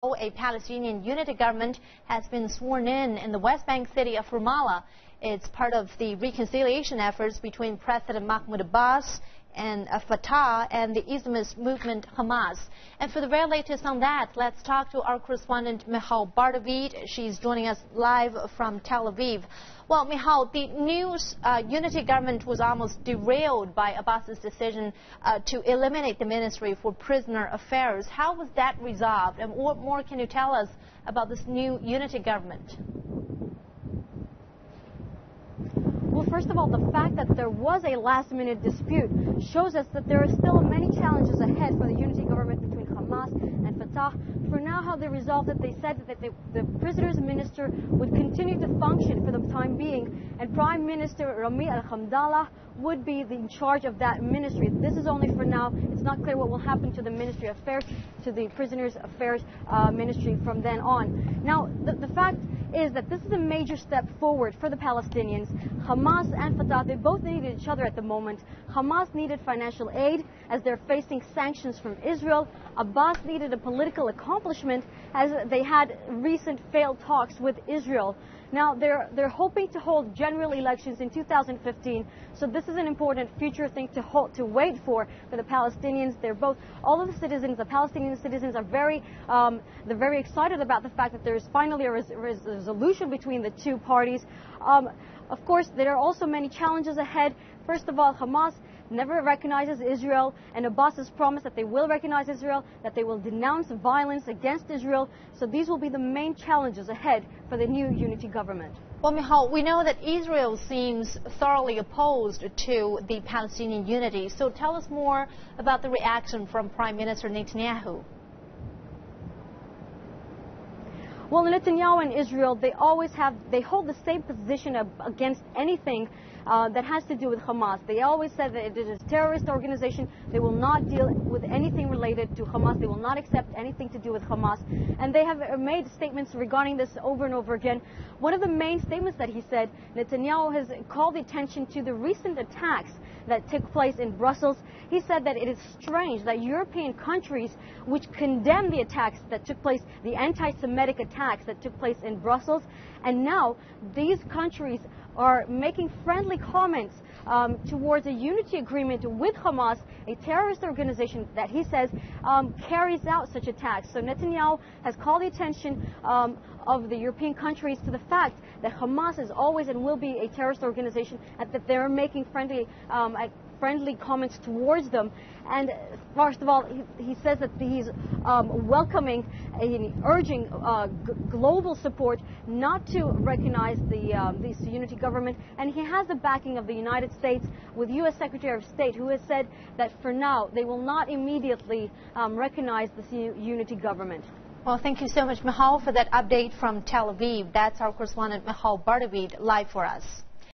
A Palestinian Unity Government has been sworn in the West Bank city of Ramallah. It's part of the reconciliation efforts between President Mahmoud Abbas and Fatah and the Islamist movement Hamas. And for the very latest on that, let's talk to our correspondent Michal Bardavid. She's joining us live from Tel Aviv. Well, Michal, the new unity government was almost derailed by Abbas's decision to eliminate the Ministry for Prisoner Affairs. How was that resolved? And what more can you tell us about this new unity government? Well, first of all, the fact that there was a last-minute dispute shows us that there are still many challenges ahead for the unity government between Hamas and Fatah. For now, how they resolved it, they said that the prisoners minister would continue to function for the time being, and Prime Minister Rami al-Hamdallah would be in charge of that ministry. This is only for now. It's not clear what will happen to the Ministry of Affairs, to the Prisoners Affairs Ministry from then on. Now, the fact is that this is a major step forward for the Palestinians. Hamas and Fatah, they both needed each other at the moment. Hamas needed financial aid as they're facing sanctions from Israel. Abbas needed a political accomplishment as they had recent failed talks with Israel. Now, they're hoping to hold general elections in 2015, so this is an important future thing to wait for the Palestinians. All of the citizens, the Palestinian citizens, are very excited about the fact that there is finally a resolution between the two parties. Of course, there are also many challenges ahead. First of all, Hamas never recognizes Israel, and Abbas has promised that they will recognize Israel, that they will denounce violence against Israel. So these will be the main challenges ahead for the new unity government. Well, Michal, we know that Israel seems thoroughly opposed to the Palestinian unity. So tell us more about the reaction from Prime Minister Netanyahu. Well, Netanyahu and Israel, they hold the same position against anything that has to do with Hamas. They always said that it is a terrorist organization. They will not deal with anything related to Hamas. They will not accept anything to do with Hamas. And they have made statements regarding this over and over again. One of the main statements that he said, Netanyahu has called attention to the recent attacks that took place in Brussels. He said that it is strange that European countries which condemn the attacks that took place, the anti-Semitic attacks that took place in Brussels, and now these countries are making friendly comments towards a unity agreement with Hamas, a terrorist organization that he says carries out such attacks. So Netanyahu has called the attention of the European countries to the fact that Hamas is always and will be a terrorist organization, and that they're making friendly comments towards them. And first of all, he says that he's welcoming and urging global support not to recognize this unity government. And he has the backing of the United States, with U.S. Secretary of State, who has said that for now they will not immediately recognize this unity government. Well, thank you so much, Michal, for that update from Tel Aviv. That's our correspondent Michal Bardavid live for us.